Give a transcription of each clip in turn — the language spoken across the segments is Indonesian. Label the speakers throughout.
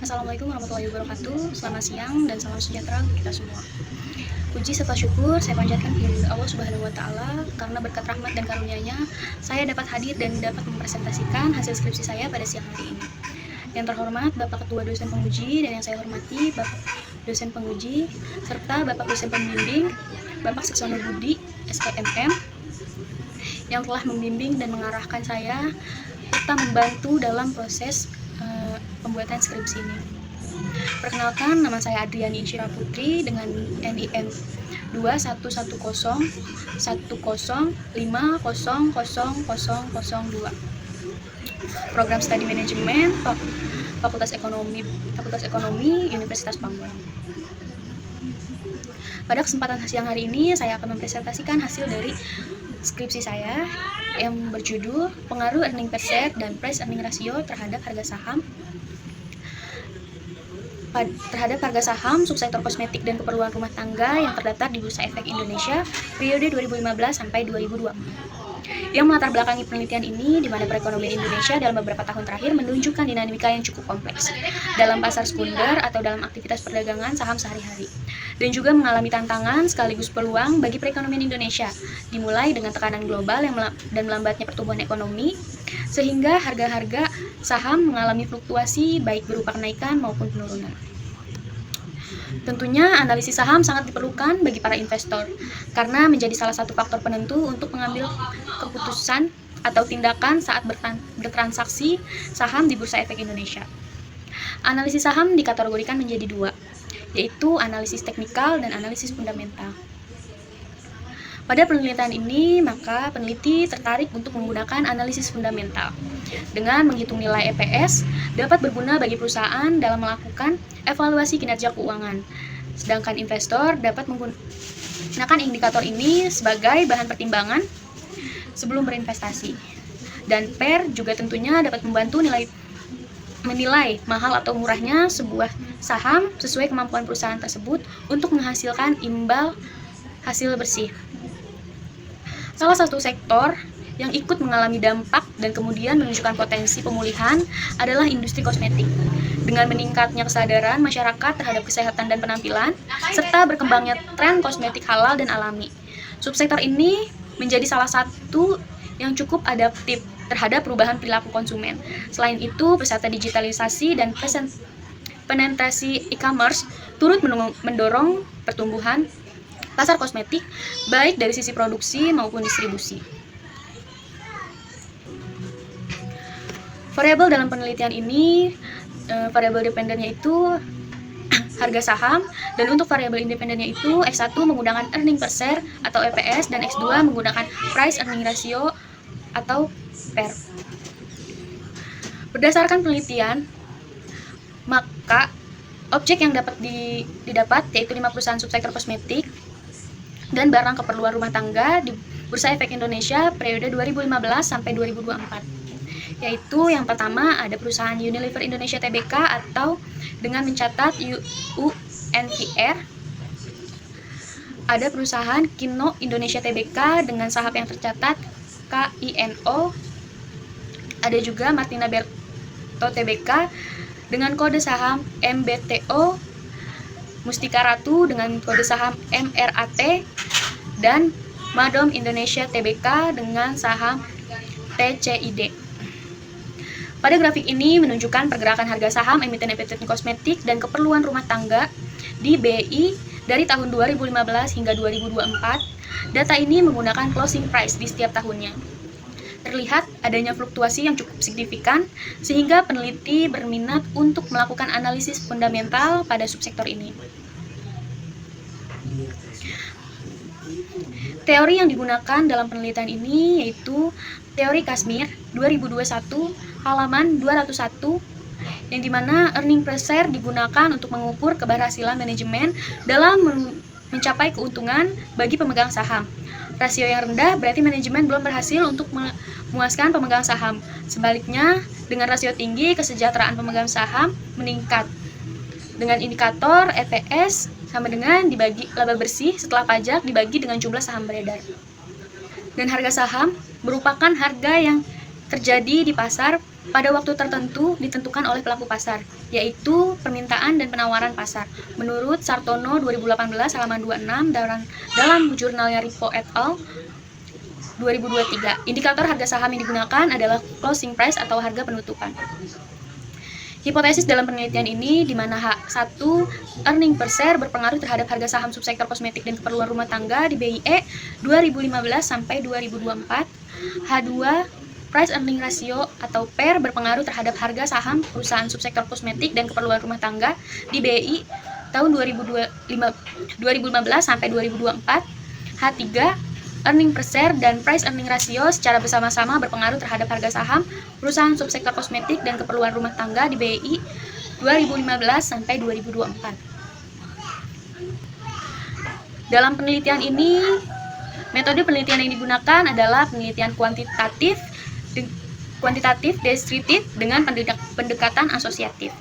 Speaker 1: Assalamualaikum warahmatullahi wabarakatuh. Selamat siang dan salam sejahtera untuk kita semua. Puji serta syukur saya panjatkan kepada Allah Subhanahu wa taala karena berkat rahmat dan karunia-Nya saya dapat hadir dan dapat mempresentasikan hasil skripsi saya pada siang hari ini. Yang terhormat Bapak Ketua Dosen Penguji dan yang saya hormati Bapak Dosen Penguji serta Bapak Dosen Pembimbing Bapak Seksono Budi SPMM yang telah membimbing dan mengarahkan saya serta membantu dalam proses pembuatan skripsi ini. Perkenalkan, nama saya Adriani Insyira Putri dengan NIM 211010500002. Program Studi Manajemen Fakultas Ekonomi Universitas Pamulang. Pada kesempatan siang hari ini saya akan mempresentasikan hasil dari skripsi saya yang berjudul Pengaruh Earning per Share dan Price Earning Ratio terhadap harga saham subsektor kosmetik dan keperluan rumah tangga yang terdaftar di Bursa Efek Indonesia periode 2015 sampai 2020. Yang melatar belakangi penelitian ini di mana perekonomian Indonesia dalam beberapa tahun terakhir menunjukkan dinamika yang cukup kompleks dalam pasar sekunder atau dalam aktivitas perdagangan saham sehari-hari, dan juga mengalami tantangan sekaligus peluang bagi perekonomian Indonesia, dimulai dengan tekanan global dan melambatnya pertumbuhan ekonomi, sehingga harga-harga saham mengalami fluktuasi baik berupa kenaikan maupun penurunan. Tentunya analisis saham sangat diperlukan bagi para investor karena menjadi salah satu faktor penentu untuk mengambil keputusan atau tindakan saat bertransaksi saham di Bursa Efek Indonesia. Analisis saham dikategorikan menjadi dua, yaitu analisis teknikal dan analisis fundamental. Pada penelitian ini, maka peneliti tertarik untuk menggunakan analisis fundamental. Dengan menghitung nilai EPS, dapat berguna bagi perusahaan dalam melakukan evaluasi kinerja keuangan. Sedangkan investor dapat menggunakan indikator ini sebagai bahan pertimbangan sebelum berinvestasi. Dan PER juga tentunya dapat membantu menilai mahal atau murahnya sebuah saham sesuai kemampuan perusahaan tersebut untuk menghasilkan imbal hasil bersih. Salah satu sektor yang ikut mengalami dampak dan kemudian menunjukkan potensi pemulihan adalah industri kosmetik. Dengan meningkatnya kesadaran masyarakat terhadap kesehatan dan penampilan, serta berkembangnya tren kosmetik halal dan alami. Subsektor ini menjadi salah satu yang cukup adaptif terhadap perubahan perilaku konsumen. Selain itu, pesat digitalisasi dan penetrasi e-commerce turut mendorong pertumbuhan pasar kosmetik, baik dari sisi produksi maupun distribusi. Variabel dalam penelitian ini, variabel dependennya itu harga saham, dan untuk variabel independennya itu X1 menggunakan earning per share atau EPS dan X2 menggunakan price earning ratio atau PER. Berdasarkan penelitian, maka objek yang dapat didapat yaitu 5 perusahaan subsektor kosmetik dan barang keperluan rumah tangga di Bursa Efek Indonesia periode 2015 sampai 2024. Yaitu yang pertama ada perusahaan Unilever Indonesia Tbk atau dengan mencatat UNVR. Ada perusahaan Kino Indonesia Tbk dengan saham yang tercatat KINO. Ada juga Martina Berto Tbk dengan kode saham MBTO, Mustika Ratu dengan kode saham MRAT, dan Madom Indonesia Tbk dengan saham TCID. Pada grafik ini menunjukkan pergerakan harga saham emiten-emiten kosmetik dan keperluan rumah tangga di BI dari tahun 2015 hingga 2024. Data ini menggunakan closing price di setiap tahunnya. Terlihat adanya fluktuasi yang cukup signifikan sehingga peneliti berminat untuk melakukan analisis fundamental pada subsektor ini. Teori yang digunakan dalam penelitian ini yaitu teori Kashmir 2021 halaman 201, yang dimana earning per share digunakan untuk mengukur keberhasilan manajemen dalam mencapai keuntungan bagi pemegang saham. Rasio yang rendah berarti manajemen belum berhasil untuk memuaskan pemegang saham. Sebaliknya, dengan rasio tinggi, kesejahteraan pemegang saham meningkat. Dengan indikator EPS sama dengan dibagi laba bersih setelah pajak dibagi dengan jumlah saham beredar. Dan harga saham merupakan harga yang terjadi di pasar pada waktu tertentu ditentukan oleh pelaku pasar, yaitu permintaan dan penawaran pasar. Menurut Sartono 2018 halaman 26 dalam jurnalnya Ripo et al. 2023, indikator harga saham yang digunakan adalah closing price atau harga penutupan. Hipotesis dalam penelitian ini di mana H1 earning per share berpengaruh terhadap harga saham subsektor kosmetik dan keperluan rumah tangga di BIE 2015 sampai 2024. H2 price earning ratio atau PER berpengaruh terhadap harga saham perusahaan subsektor kosmetik dan keperluan rumah tangga di BI tahun 2015 sampai 2024. H3 earning per share dan price earning ratio secara bersama-sama berpengaruh terhadap harga saham perusahaan subsektor kosmetik dan keperluan rumah tangga di BI 2015 sampai 2024. Dalam penelitian ini, metode penelitian yang digunakan adalah penelitian kuantitatif deskriptif dengan pendekatan asosiatif.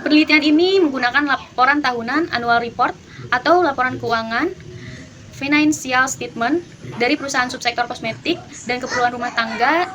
Speaker 1: Penelitian ini menggunakan laporan tahunan annual report atau laporan keuangan financial statement dari perusahaan subsektor kosmetik dan keperluan rumah tangga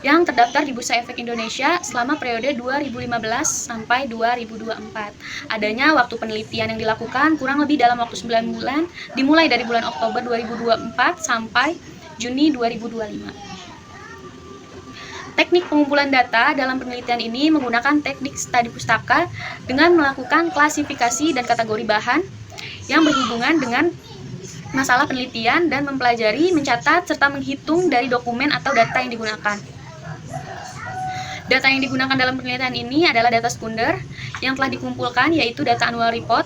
Speaker 1: yang terdaftar di Bursa Efek Indonesia selama periode 2015 sampai 2024. Adanya waktu penelitian yang dilakukan kurang lebih dalam waktu 9 bulan, dimulai dari bulan Oktober 2024 sampai Juni 2025. Teknik pengumpulan data dalam penelitian ini menggunakan teknik studi pustaka dengan melakukan klasifikasi dan kategori bahan yang berhubungan dengan masalah penelitian dan mempelajari, mencatat, serta menghitung dari dokumen atau data yang digunakan. Data yang digunakan dalam penelitian ini adalah data sekunder yang telah dikumpulkan, yaitu data annual report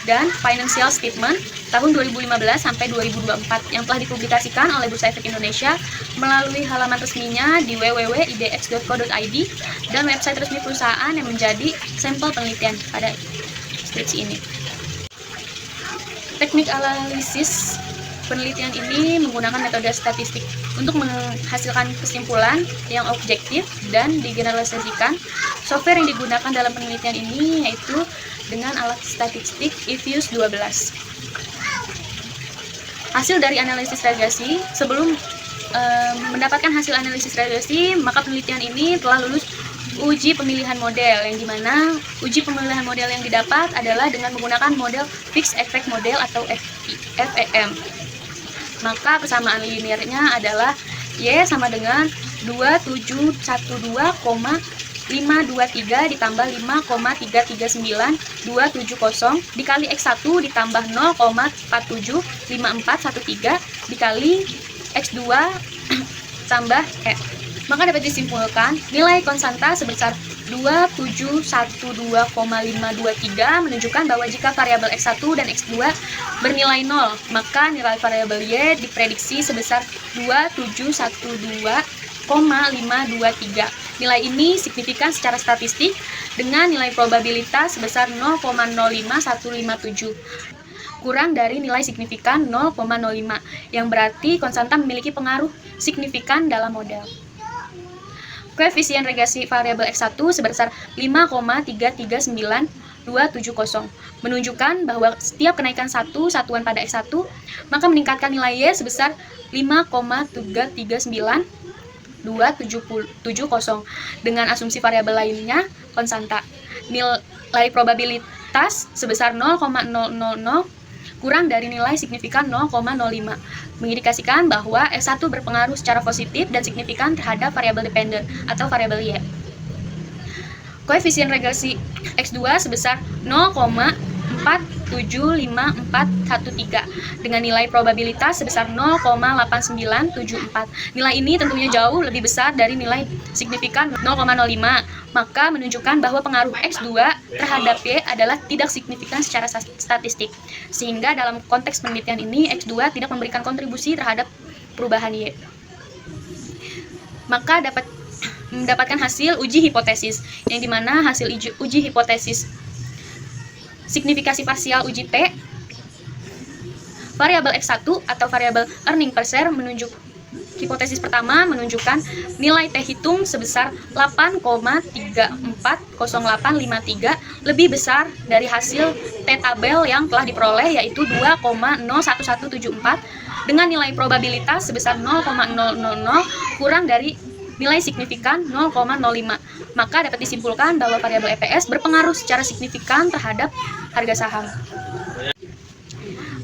Speaker 1: dan financial statement tahun 2015 sampai 2024 yang telah dipublikasikan oleh Bursa Efek Indonesia melalui halaman resminya di www.idx.co.id dan website resmi perusahaan yang menjadi sampel penelitian pada skripsi ini. Teknik analisis penelitian ini menggunakan metode statistik untuk menghasilkan kesimpulan yang objektif dan digeneralisasikan. Software yang digunakan dalam penelitian ini yaitu dengan alat statistik IFIUS 12. Hasil dari analisis regresi, sebelum mendapatkan hasil analisis regresi, maka penelitian ini telah lulus uji pemilihan model, yang dimana uji pemilihan model yang didapat adalah dengan menggunakan model Fixed Effect Model atau FEM. Maka persamaan linearnya adalah Y sama dengan 2712,523 ditambah 5,339270 dikali X1 ditambah 0,475413 dikali X2 tambah E. Maka dapat disimpulkan nilai konstanta sebesar 2712,523 menunjukkan bahwa jika variabel X1 dan X2 bernilai 0, maka nilai variabel Y diprediksi sebesar 2712,523. Nilai ini signifikan secara statistik dengan nilai probabilitas sebesar 0,05157, kurang dari nilai signifikan 0,05, yang berarti konstanta memiliki pengaruh signifikan dalam model. Koefisien regresi variabel X1 sebesar 5,339270 menunjukkan bahwa setiap kenaikan satu satuan pada X1 maka meningkatkan nilai Y sebesar 5,339270 dengan asumsi variabel lainnya konstanta. Nilai probabilitas sebesar 0,000 kurang dari nilai signifikan 0,05 mengindikasikan bahwa X1 berpengaruh secara positif dan signifikan terhadap variabel dependen atau variabel Y. Koefisien regresi X2 sebesar 0,475413 dengan nilai probabilitas sebesar 0,8974. Nilai ini tentunya jauh lebih besar dari nilai signifikan 0,05, maka menunjukkan bahwa pengaruh X2 terhadap Y adalah tidak signifikan secara statistik, sehingga dalam konteks penelitian ini X2 tidak memberikan kontribusi terhadap perubahan Y. Maka dapat mendapatkan hasil uji hipotesis, yang dimana hasil uji hipotesis signifikasi parsial uji T variabel X1 atau variabel earning per share Hipotesis pertama menunjukkan nilai T hitung sebesar 8,340853 lebih besar dari hasil T tabel yang telah diperoleh, yaitu 2,01174 dengan nilai probabilitas sebesar 0,000 kurang dari nilai signifikan 0,05. Maka dapat disimpulkan bahwa variabel EPS berpengaruh secara signifikan terhadap harga saham.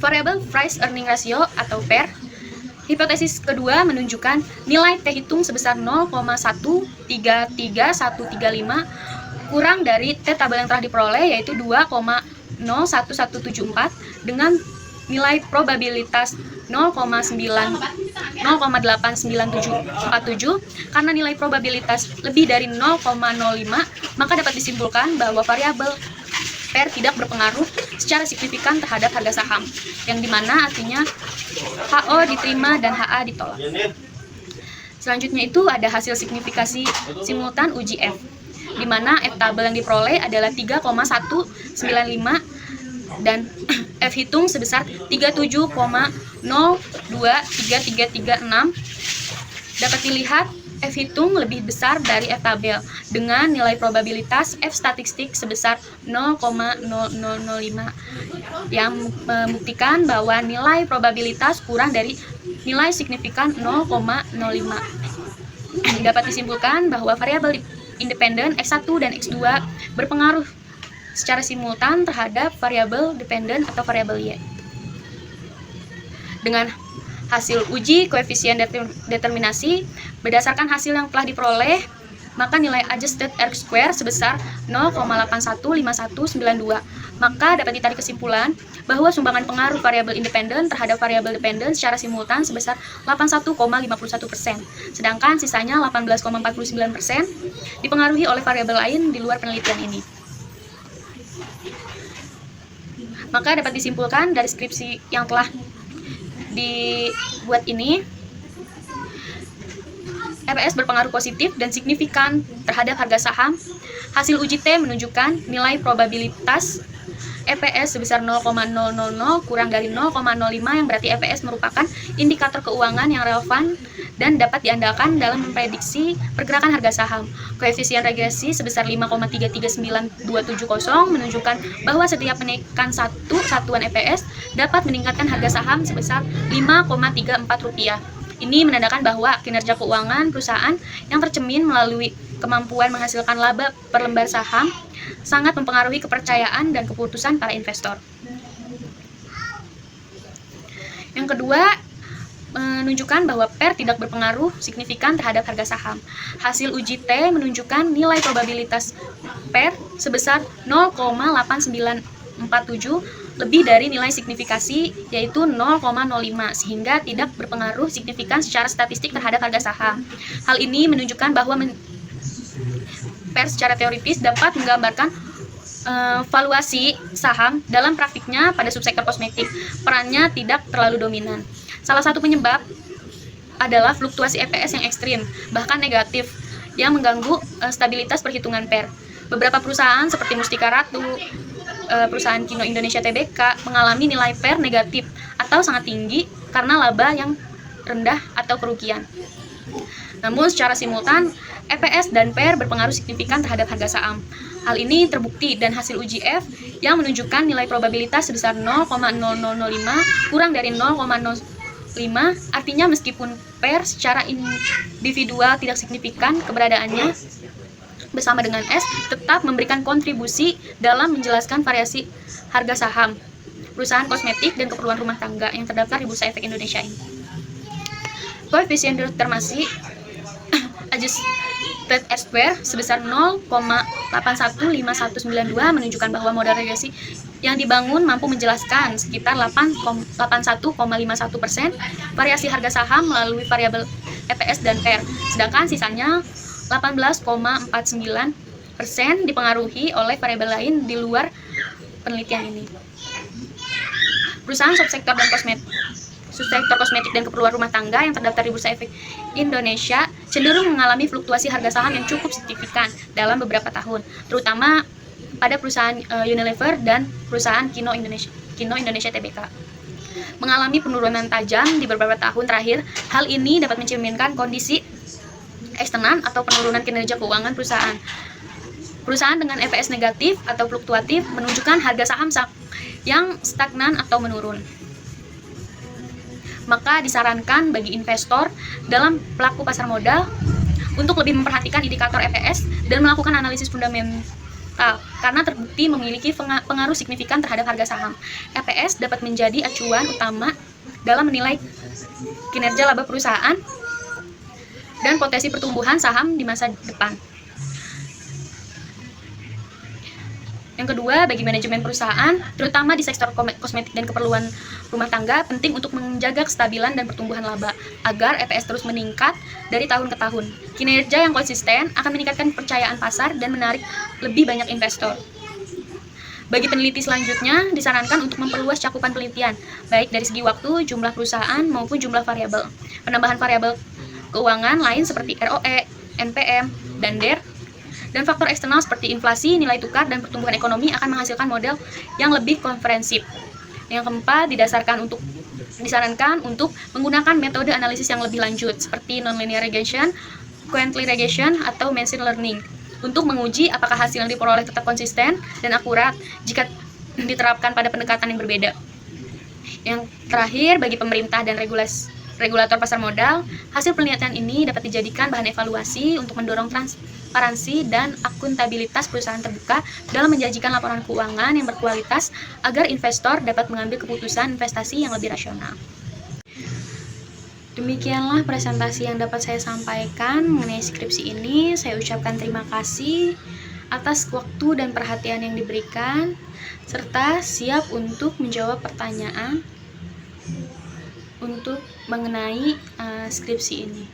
Speaker 1: Variabel Price Earning Ratio atau PER. Hipotesis kedua menunjukkan nilai T hitung sebesar 0,133135 kurang dari T tabel yang telah diperoleh, yaitu 2,01174 dengan nilai probabilitas 0,8947. Karena nilai probabilitas lebih dari 0,05, maka dapat disimpulkan bahwa variabel PER tidak berpengaruh secara signifikan terhadap harga saham, yang dimana artinya HO diterima dan HA ditolak. Selanjutnya itu ada hasil signifikasi simultan uji F, di mana F tabel yang diperoleh adalah 3,195 dan F hitung sebesar 37,023336. Dapat dilihat F hitung lebih besar dari F tabel dengan nilai probabilitas F statistik sebesar 0,0005 yang membuktikan bahwa nilai probabilitas kurang dari nilai signifikan 0,05. Dapat disimpulkan bahwa variabel independen X1 dan X2 berpengaruh secara simultan terhadap variabel dependen atau variabel Y. Dengan hasil uji koefisien determinasi berdasarkan hasil yang telah diperoleh, maka nilai adjusted R-square sebesar 0,815192. Maka dapat ditarik kesimpulan bahwa sumbangan pengaruh variabel independen terhadap variabel dependen secara simultan sebesar 81,51%, sedangkan sisanya 18,49% dipengaruhi oleh variabel lain di luar penelitian ini. Maka dapat disimpulkan dari skripsi yang telah dibuat ini, EPS berpengaruh positif dan signifikan terhadap harga saham. Hasil uji T menunjukkan nilai probabilitas EPS sebesar 0,000 kurang dari 0,05, yang berarti EPS merupakan indikator keuangan yang relevan dan dapat diandalkan dalam memprediksi pergerakan harga saham. Koefisien regresi sebesar 5,339270 menunjukkan bahwa setiap menaikkan satu satuan EPS dapat meningkatkan harga saham sebesar Rp5,34. Ini menandakan bahwa kinerja keuangan perusahaan yang tercermin melalui kemampuan menghasilkan laba per lembar saham sangat mempengaruhi kepercayaan dan keputusan para investor. Yang kedua, menunjukkan bahwa PER tidak berpengaruh signifikan terhadap harga saham. Hasil uji T menunjukkan nilai probabilitas PER sebesar 0,8947 lebih dari nilai signifikasi, yaitu 0,05, sehingga tidak berpengaruh signifikan secara statistik terhadap harga saham. Hal ini menunjukkan bahwa PER secara teoritis dapat menggambarkan valuasi saham dalam praktiknya pada subsektor kosmetik. Perannya tidak terlalu dominan. Salah satu penyebab adalah fluktuasi EPS yang ekstrim, bahkan negatif, yang mengganggu stabilitas perhitungan PER. Beberapa perusahaan seperti Mustika Ratu, perusahaan Kino Indonesia Tbk mengalami nilai PER negatif atau sangat tinggi karena laba yang rendah atau kerugian. Namun secara simultan, EPS dan PER berpengaruh signifikan terhadap harga saham. Hal ini terbukti dan hasil uji F yang menunjukkan nilai probabilitas sebesar 0,0005 kurang dari 0,05, artinya meskipun PER secara individual tidak signifikan, keberadaannya bersama dengan S tetap memberikan kontribusi dalam menjelaskan variasi harga saham perusahaan kosmetik dan keperluan rumah tangga yang terdaftar di Bursa Efek Indonesia ini. Koefisien determinasi adjusted R-square sebesar 0,815192 menunjukkan bahwa modal regresi yang dibangun mampu menjelaskan sekitar 81,51% variasi harga saham melalui variabel EPS dan PER, sedangkan sisanya 18,49% dipengaruhi oleh variabel lain di luar penelitian ini. Perusahaan subsektor kosmetik dan keperluan rumah tangga yang terdaftar di Bursa Efek Indonesia cenderung mengalami fluktuasi harga saham yang cukup signifikan dalam beberapa tahun, terutama pada perusahaan Unilever dan perusahaan Kino Indonesia Tbk. mengalami penurunan tajam di beberapa tahun terakhir. Hal ini dapat mencerminkan kondisi eksternal atau penurunan kinerja keuangan perusahaan. Perusahaan dengan EPS negatif atau fluktuatif menunjukkan harga saham yang stagnan atau menurun. Maka disarankan bagi investor dalam pelaku pasar modal untuk lebih memperhatikan indikator EPS dan melakukan analisis fundamental karena terbukti memiliki pengaruh signifikan terhadap harga saham. EPS dapat menjadi acuan utama dalam menilai kinerja laba perusahaan dan potensi pertumbuhan saham di masa depan. Yang kedua, bagi manajemen perusahaan, terutama di sektor kosmetik dan keperluan rumah tangga, penting untuk menjaga kestabilan dan pertumbuhan laba agar EPS terus meningkat dari tahun ke tahun. Kinerja yang konsisten akan meningkatkan kepercayaan pasar dan menarik lebih banyak investor. Bagi peneliti selanjutnya, disarankan untuk memperluas cakupan penelitian, baik dari segi waktu, jumlah perusahaan, maupun jumlah variabel. Penambahan variabel keuangan lain seperti ROE, NPM, dan DER, dan faktor eksternal seperti inflasi, nilai tukar, dan pertumbuhan ekonomi akan menghasilkan model yang lebih komprehensif. Yang keempat, disarankan untuk menggunakan metode analisis yang lebih lanjut seperti nonlinear regression, quantitative regression, atau machine learning untuk menguji apakah hasil yang diperoleh tetap konsisten dan akurat jika diterapkan pada pendekatan yang berbeda. Yang terakhir, bagi pemerintah dan regulator pasar modal, hasil penelitian ini dapat dijadikan bahan evaluasi untuk mendorong transparansi dan akuntabilitas perusahaan terbuka dalam menjanjikan laporan keuangan yang berkualitas agar investor dapat mengambil keputusan investasi yang lebih rasional. Demikianlah presentasi yang dapat saya sampaikan mengenai skripsi ini. Saya ucapkan terima kasih atas waktu dan perhatian yang diberikan, serta siap untuk menjawab pertanyaan untuk mengenai skripsi ini.